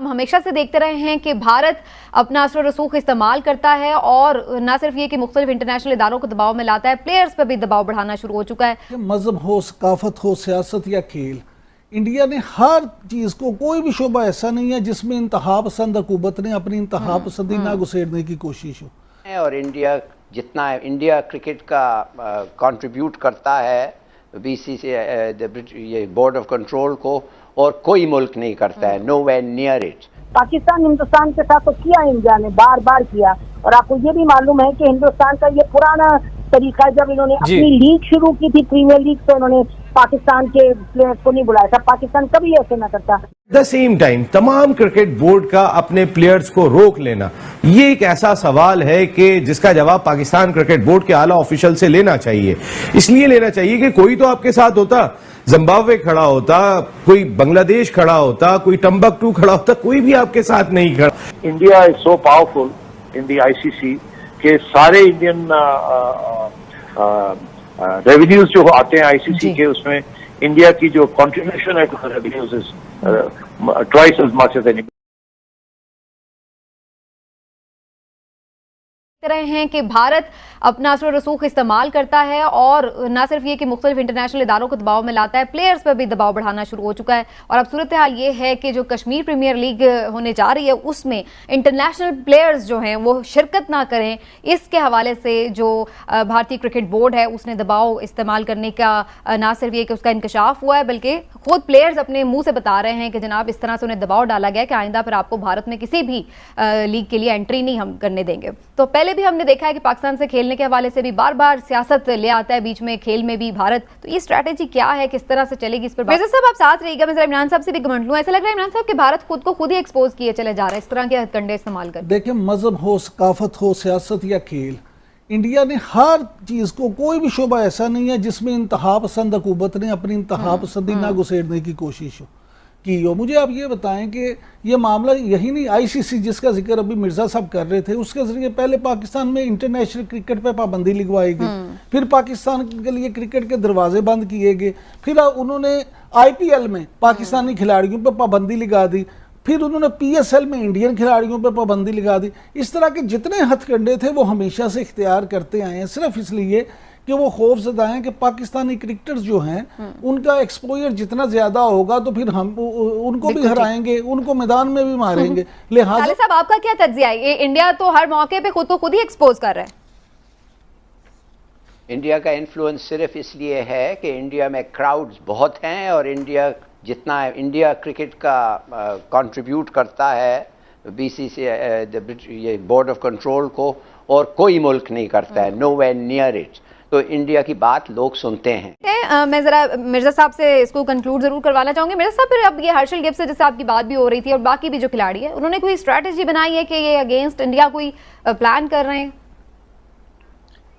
हम हमेशा से देखते रहे हैं कि भारत अपना असर रसूख इस्तेमाल करता है और न सिर्फ ये कि मुख्तलिफ इंटरनेशनल इदारों को दबाव में लाता है, प्लेयर्स पर भी दबाव बढ़ाना शुरू हो चुका है। मजहब हो, सकाफत हो, सियासत या खेल, इंडिया ने हर चीज को, कोई भी शोबा ऐसा नहीं है जिसमें इंतहा पसंद हुकूमत ने अपनी इंतहा पसंदी ना घुसेड़ने की कोशिश हो। और इंडिया जितना इंडिया क्रिकेट का कंट्रीब्यूट करता है बीसीसी ये बोर्ड ऑफ कंट्रोल को, और कोई मुल्क नहीं करता है, nowhere near it. Pakistan Hindustan के साथ तो किया इंडिया ने, बार बार किया। और आपको ये भी मालूम है कि हिंदुस्तान का ये पुराना तरीका, जब इन्होंने अपनी लीग शुरू की थी, प्रीमियर लीग, तो इन्होंने पाकिस्तान के प्लेयर्स को नहीं बुलाया था। पाकिस्तान कभी ऐसे ना करता। द सेम टाइम तमाम क्रिकेट बोर्ड का अपने प्लेयर्स को रोक लेना, ये एक ऐसा सवाल है कि जिसका जवाब पाकिस्तान क्रिकेट बोर्ड के आला ऑफिशियल से लेना चाहिए। इसलिए लेना चाहिए कि कोई तो आपके साथ होता, जिम्बाब्वे खड़ा होता, कोई बांग्लादेश खड़ा होता, कोई टम्बकटू खड़ा होता, कोई भी आपके साथ नहीं खड़ा। India is so powerful in the ICC के सारे इंडियन रेवेन्यूज जो आते हैं आईसीसी के, उसमें इंडिया की जो कंट्रीब्यूशन है to revenues is twice as much as any. रहे हैं कि भारत अपना असर रसूख इस्तेमाल करता है और न सिर्फ ये कि मुख्तलिफ इंटरनेशनल इदारों को दबाव में लाता है, प्लेयर्स पर भी दबाव बढ़ाना शुरू हो चुका है। और अब सूरत हाल ये है कि जो कश्मीर प्रीमियर लीग होने जा रही है उसमें इंटरनेशनल प्लेयर्स जो हैं वो शिरकत ना करें, इसके हवाले से जो भारतीय क्रिकेट बोर्ड है उसने दबाव इस्तेमाल करने का ना सिर्फ ये कि उसका इंकशाफ हुआ है, बल्कि खुद प्लेयर्स अपने मुंह से बता रहे हैं कि जनाब इस तरह से उन्हें दबाव डाला गया कि आइंदा फिर आपको भारत में किसी भी लीग के लिए एंट्री नहीं हम करने देंगे। तो पहले भी हमने देखा है कि पाकिस्तान से खेलने के हवाले से भी बार बार सियासत ले आता है बीच में, खेल में भी भारत। तो ये स्ट्रैटेजी क्या है, किस तरह से चलेगी, इस पर मिर्जा साहब आप साथ रहिएगा। मैं इमरान साहब से भी कमेंट लूं, ऐसा लग रहा है इमरान साहब कि भारत खुद को खुद ही एक्सपोज किए चले जा रहा है इस तरह के हथकंडे इस्तेमाल कर। देखिए, मजहब हो, सकाफत हो, सियासत या खेल, इंडिया ने हर चीज को, कोई भी शोबा ऐसा नहीं है जिसमें इंतहा पसंद हुकूमत ने अपनी इंतहा पसंदी ना घुसेड़ने की कोशिश की हो। मुझे आप ये बताएं कि ये मामला यही नहीं, आईसीसी जिसका जिक्र अभी मिर्जा साहब कर रहे थे, उसके जरिए पहले पाकिस्तान में इंटरनेशनल क्रिकेट पे पाबंदी लगवाई गई, फिर पाकिस्तान के लिए क्रिकेट के दरवाजे बंद किए गए, फिर उन्होंने आईपीएल में पाकिस्तानी खिलाड़ियों पर पाबंदी लगा दी, फिर उन्होंने पीएसएल में इंडियन खिलाड़ियों पर पाबंदी लगा दी। इस तरह के जितने हथकंडे थे वो हमेशा से इख्तियार करते आए हैं, सिर्फ इसलिए कि वो खौफजदा हैं कि पाकिस्तानी क्रिकेटर्स जो हैं उनका एक्सपोजर जितना ज्यादा होगा तो फिर हम उनको भी हराएंगे, उनको मैदान में भी मारेंगे। लिहाजा साहब आपका क्या तज्जिया है? ये इंडिया तो हर मौके पे खुद को खुद ही एक्सपोज कर रहा है। इंडिया का इन्फ्लुएंस सिर्फ इसलिए है कि इंडिया में क्राउड्स बहुत हैं, और इंडिया जितना इंडिया क्रिकेट का कंट्रीब्यूट करता है बीसीसी ये बोर्ड ऑफ कंट्रोल को, और कोई मुल्क नहीं करता है, नो वेयर नियर इट। तो इंडिया की बात लोग सुनते हैं। मैं जरा मिर्जा साहब से इसको कंक्लूड जरूर करवाना चाहूंगी। मिर्जा साहब, फिर अब ये हर्षल गिब्स से जैसे आपकी बात भी हो रही थी और बाकी भी जो खिलाड़ी है, उन्होंने कोई स्ट्रैटेजी बनाई है कि ये अगेंस्ट इंडिया कोई प्लान कर रहे हैं?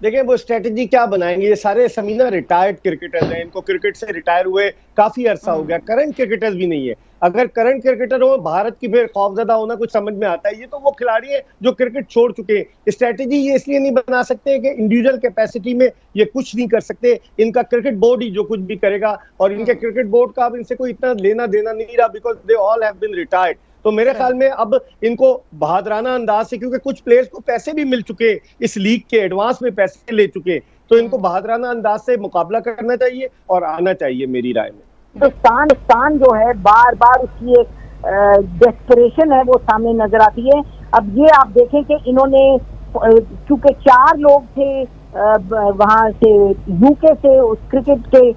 देखिए, वो स्ट्रेटजी क्या बनाएंगे? ये सारे समीना रिटायर्ड क्रिकेटर्स हैं, इनको क्रिकेट से रिटायर हुए काफी अरसा हो गया, करंट क्रिकेटर्स भी नहीं है। अगर करंट क्रिकेटर हो भारत की फिर खौफजदा होना कुछ समझ में आता है। ये तो वो खिलाड़ी है जो क्रिकेट छोड़ चुके हैं। स्ट्रेटजी ये इसलिए नहीं बना सकते कि इंडिविजुअल कैपेसिटी में ये कुछ नहीं कर सकते, इनका क्रिकेट बोर्ड ही जो कुछ भी करेगा, और इनके क्रिकेट बोर्ड का अब इनसे कोई इतना लेना देना नहीं रहा, because they all have been retired. तो मेरे ख्याल में अब इनको बहादुराना अंदाज से, क्योंकि कुछ प्लेयर्स को पैसे भी मिल चुके इस लीग के, एडवांस में पैसे ले चुके, तो इनको बहादुराना अंदाज से मुकाबला करना चाहिए और आना चाहिए मेरी राय में। हिंदुस्तान जो है बार बार उसकी एक डेस्परेशन है वो सामने नजर आती है। अब ये आप देखें कि इन्होंने, चूंकि 4 लोग थे वहां से यूके से उस क्रिकेट के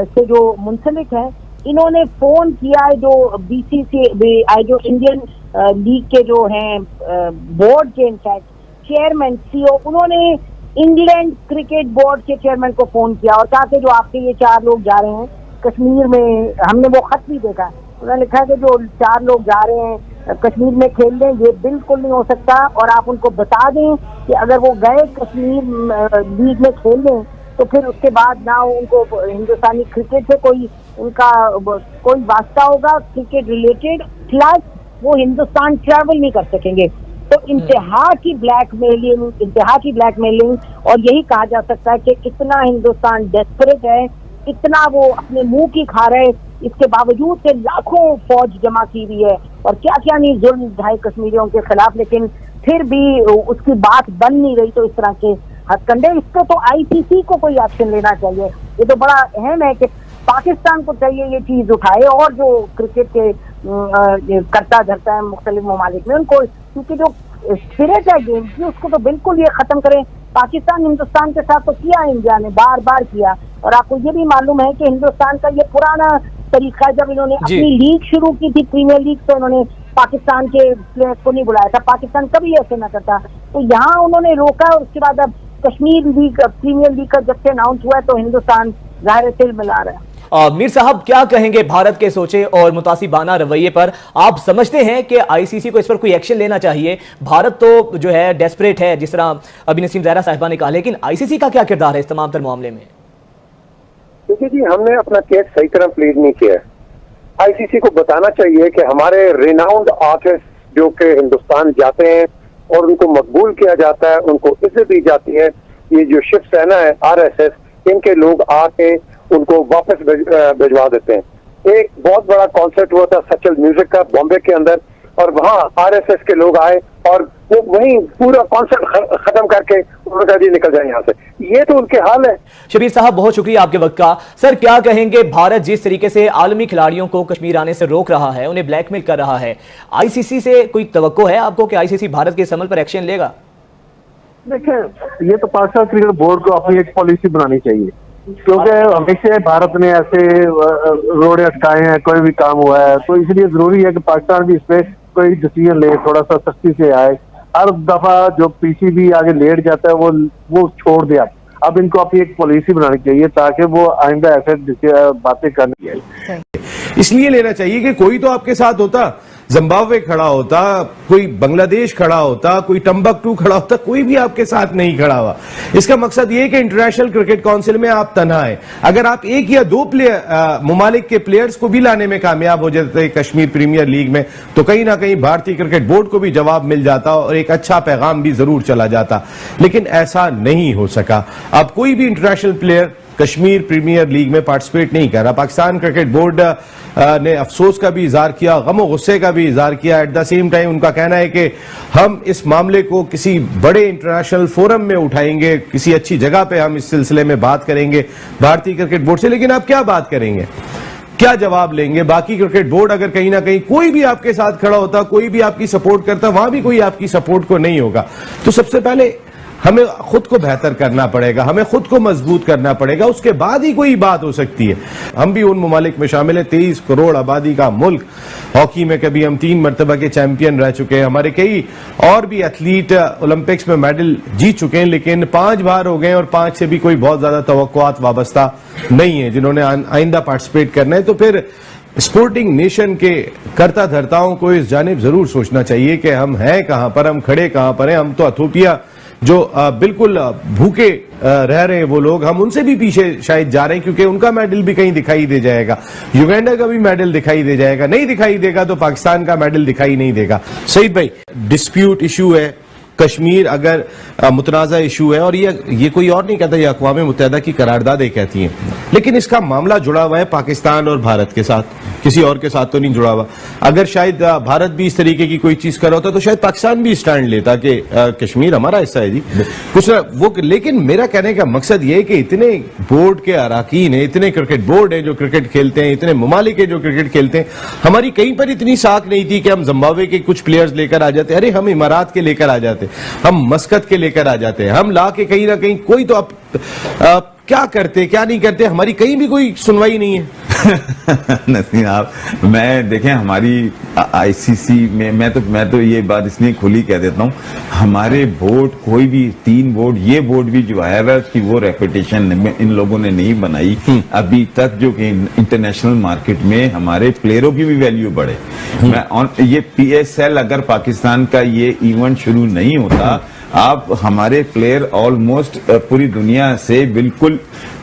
से जो मुंसलिक है, इन्होंने फोन किया है जो बीसीसीआई जो इंडियन लीग के जो हैं बोर्ड के इनफैक्ट चेयरमैन सीईओ, उन्होंने इंग्लैंड क्रिकेट बोर्ड के चेयरमैन को फोन किया और कहा कि जो आपके ये 4 लोग जा रहे हैं कश्मीर में, हमने वो खत भी देखा, उन्होंने लिखा है कि जो 4 लोग जा रहे हैं कश्मीर में खेलने, ये बिल्कुल नहीं हो सकता, और आप उनको बता दें कि अगर वो गए कश्मीर लीग में खेलने तो फिर उसके बाद ना उनको हिंदुस्तानी क्रिकेट से कोई उनका कोई वास्ता होगा क्रिकेट रिलेटेड, प्लस वो हिंदुस्तान ट्रैवल नहीं कर सकेंगे। तो इंतहा की ब्लैकमेलिंग, और यही कहा जा सकता है कि इतना हिंदुस्तान डेस्परेट है, इतना वो अपने मुंह की खा रहे इसके बावजूद से लाखों फौज जमा की हुई है और क्या क्या नहीं जुल्म ढाई कश्मीरियों के खिलाफ, लेकिन फिर भी उसकी बात बन नहीं रही। तो इस तरह के हथकंडे, इस पे तो ICC को कोई एक्शन लेना चाहिए। ये तो बड़ा अहम है कि पाकिस्तान को चाहिए ये चीज उठाए और जो क्रिकेट के करता धरता है मुख्तलिफ ममालिक में उनको, क्योंकि जो स्पिरिट है गेम की उसको तो बिल्कुल ये खत्म करें। पाकिस्तान हिंदुस्तान के साथ तो किया इंडिया ने, बार बार किया, और आपको ये भी मालूम है कि हिंदुस्तान का ये पुराना तरीका, जब इन्होंने अपनी लीग शुरू की थी प्रीमियर लीग, तो इन्होंने पाकिस्तान के प्लेयर्स को नहीं बुलाया था। पाकिस्तान कभी ऐसे ना करता, तो यहाँ उन्होंने रोका। और उसके बाद अब कश्मीर लीग प्रीमियर लीग का जब से अनाउंस हुआ है तो हिंदुस्तान जाहिर तिल मिला रहा है। मीर साहब, क्या कहेंगे भारत के सोचे और मुतासिबाना रवैये पर? आप समझते हैं कि ICC को इस पर कोई एक्शन लेना चाहिए? भारत तो जो है डेस्परेट है, जिस तरह अभी नसीम ज़हरा साहिबा ने कहा, लेकिन ICC का क्या किरदार है इस तमाम तर मामले में? देखिए जी, हमने अपना केस सही तरह प्लीड नहीं किया है। ICC को बताना चाहिए कि हमारे रिनाउंड आर्टिस्ट जो कि हिंदुस्तान जाते हैं और उनको मकबूल किया जाता है, उनको इज्जत दी जाती है, ये जो शिवसेना है, RSS, इनके लोग आके उनको वापस भिजवा देते हैं। एक बहुत बड़ा कॉन्सर्ट हुआ था सचल म्यूजिक का बॉम्बे के अंदर, और वहाँ RSS के लोग आए और वो वहीं पूरा कॉन्सर्ट खत्म करके उन्होंने कहा जी निकल जाए यहाँ से। ये तो उनके हाल है। शबीर साहब, बहुत शुक्रिया आपके वक्त का। सर, क्या कहेंगे, भारत जिस तरीके से आलमी खिलाड़ियों को कश्मीर आने से रोक रहा है, उन्हें ब्लैकमेल कर रहा है, ICC से कोई तवक्को है आपको कि ICC भारत के इस अमल पर एक्शन लेगा? देखिए, ये तो पाकिस्तान क्रिकेट बोर्ड को अपनी एक पॉलिसी बनानी चाहिए, क्योंकि हमेशा भारत ने ऐसे रोड़े अटकाए हैं, कोई भी काम हुआ है, तो इसलिए जरूरी है कि पाकिस्तान भी इस पे कोई डिसीजन ले, थोड़ा सा सख्ती से आए। हर दफा जो PCB आगे लेट जाता है वो छोड़ दे। अब इनको अपनी एक पॉलिसी बनानी चाहिए ताकि वो आइंदा ऐसे बातें करनी है। इसलिए लेना चाहिए कि कोई तो आपके साथ होता, जिम्बाब्वे खड़ा होता, कोई बांग्लादेश खड़ा होता, कोई टम्बकटू खड़ा होता, कोई भी आपके साथ नहीं खड़ा हुआ। इसका मकसद ये कि इंटरनेशनल क्रिकेट काउंसिल में आप तन्हा हैं। अगर आप एक या दो ममालिक के प्लेयर्स को भी लाने में कामयाब हो जाते कश्मीर प्रीमियर लीग में, तो कहीं ना कहीं भारतीय क्रिकेट बोर्ड को भी जवाब मिल जाता और एक अच्छा पैगाम भी जरूर चला जाता, लेकिन ऐसा नहीं हो सका। अब कोई भी international player Kashmir premier league में पार्टिसिपेट नहीं कर रहा। पाकिस्तान क्रिकेट बोर्ड ने अफसोस का भी इजहार किया, गम और गुस्से का भी इजहार किया। एट द सेम टाइम उनका कहना है कि हम इस मामले को किसी बड़े इंटरनेशनल फोरम में उठाएंगे, किसी अच्छी जगह पे हम इस सिलसिले में बात करेंगे भारतीय क्रिकेट बोर्ड से। लेकिन आप क्या बात करेंगे, क्या जवाब लेंगे? बाकी क्रिकेट बोर्ड अगर कहीं ना कहीं कोई भी आपके साथ खड़ा होता, कोई भी आपकी सपोर्ट करता, वहां भी कोई आपकी सपोर्ट को नहीं होगा। तो सबसे पहले हमें खुद को बेहतर करना पड़ेगा, हमें खुद को मजबूत करना पड़ेगा, उसके बाद ही कोई बात हो सकती है। हम भी उन ममालिक में शामिल है, 23 करोड़ आबादी का मुल्क। हॉकी में कभी हम 3 मरतबा के चैंपियन रह चुके हैं, हमारे कई और भी एथलीट ओलंपिक्स में मेडल जीत चुके हैं, लेकिन 5 बार हो गए और 5 से भी कोई बहुत ज्यादा तवक्कुआत वाबस्ता नहीं है जिन्होंने आइंदा पार्टिसिपेट करना है। तो फिर स्पोर्टिंग नेशन के करता धर्ताओं को इस जानिब जरूर सोचना चाहिए कि हम हैं कहां पर, हम खड़े कहां पर हैं। हम तो अथोपिया जो बिल्कुल भूखे रह रहे हैं वो लोग, हम उनसे भी पीछे शायद जा रहे हैं, क्योंकि उनका मेडल भी कहीं दिखाई दे जाएगा, युगांडा का भी मेडल दिखाई दे जाएगा। नहीं दिखाई देगा तो पाकिस्तान का मेडल दिखाई नहीं देगा। सईद भाई, डिस्प्यूट इशू है कश्मीर, अगर मुतनाज़ा इशू है, और ये कोई और नहीं कहता, ये अक़वाम मुत्तहिदा की करारदादें कहती हैं, लेकिन इसका मामला जुड़ा हुआ है पाकिस्तान और भारत के साथ, किसी और के साथ तो नहीं जुड़ा हुआ। अगर शायद भारत भी इस तरीके की कोई चीज कर रहा होता तो शायद पाकिस्तान भी स्टैंड लेता कि कश्मीर हमारा हिस्सा है जी, कुछ ना वो। लेकिन मेरा कहने का मकसद ये है कि इतने बोर्ड के अराकीन हैं, इतने क्रिकेट बोर्ड हैं जो क्रिकेट खेलते हैं, इतने ममालिक हैं जो क्रिकेट खेलते हैं, हमारी कहीं पर इतनी साख नहीं थी कि हम जिम्बाब्वे के कुछ प्लेयर्स लेकर आ जाते, अरे हम इमारात के लेकर आ जाते, हम मस्कत के लेकर आ जाते हैं, हम ला के कहीं ना कहीं कोई तो अब क्या करते क्या नहीं करते, हमारी कहीं भी कोई सुनवाई नहीं है। नहीं, आप मैं देखें हमारी ICC में मैं तो ये बात इसलिए खुली कह देता हूँ, हमारे बोर्ड कोई भी 3 बोर्ड, ये बोर्ड भी जो है उसकी वो रेपुटेशन इन लोगों ने नहीं बनाई अभी तक, जो कि इंटरनेशनल मार्केट में हमारे प्लेयरों की भी वैल्यू बढ़े। ये PSL अगर पाकिस्तान का ये इवेंट शुरू नहीं होता, आप हमारे प्लेयर ऑलमोस्ट पूरी दुनिया से बिल्कुल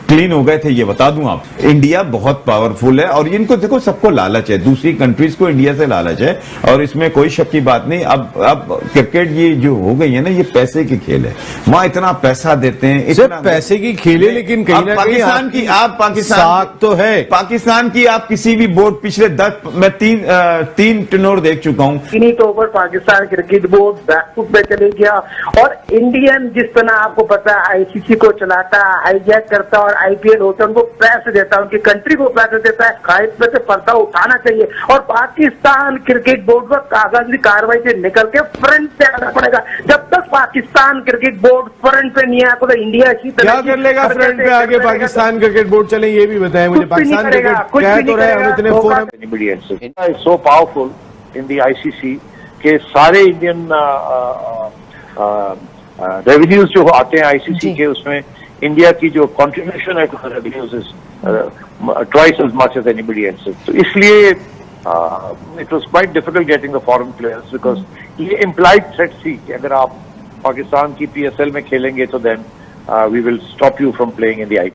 क्लीन हो गए थे, ये बता दूं आप। इंडिया बहुत पावरफुल है और इनको देखो सबको लालच है, दूसरी कंट्रीज को इंडिया से लालच है और इसमें कोई शक की बात नहीं। अब क्रिकेट ये जो हो गई है ना, ये पैसे की खेल है। वहां इतना पैसा देते हैं, सिर्फ पैसे की खेल है, लेकिन कहीं ना कहीं पाकिस्तान तो है। पाकिस्तान की आप किसी भी बोर्ड पिछले 10 मैं तीन टेनोर देख चुका हूं। इन्हीं तो ऊपर पाकिस्तान क्रिकेट बोर्ड बैकफुट पे चले गया और इंडियन जिस तरह आपको पता है आईसीसी को चलाता, हाईजैक करता और आईपीएल होता है, उनको पैसे देता है, उनकी कंट्री को पैसे देता है। कायद पे से पर्दा उठाना चाहिए और पाकिस्तान क्रिकेट बोर्ड को कागजी कार्रवाई से निकल के फ्रंट पे आना पड़ेगा। जब तक पाकिस्तान क्रिकेट बोर्ड फ्रंट पे नहीं आया तो इंडिया इसी तरह क्या कर लेगा फ्रंट पे आगे पाकिस्तान क्रिकेट बोर्ड चले, ये भी बताएं मुझे। पाकिस्तान क्रिकेट कह तो रहे हम इतने forum India is so powerful in the ICC के सारे इंडियन रेवेन्यूज जो आते हैं आईसीसी के, उसमें इंडिया की जो कंट्रीब्यूशन है to the revenues is twice as much as anybody else. तो इसलिए it was quite difficult getting the foreign players because ये इम्प्लाइड थ्रेट थी कि अगर आप पाकिस्तान की पीएसएल में खेलेंगे तो then we will stop you from playing in the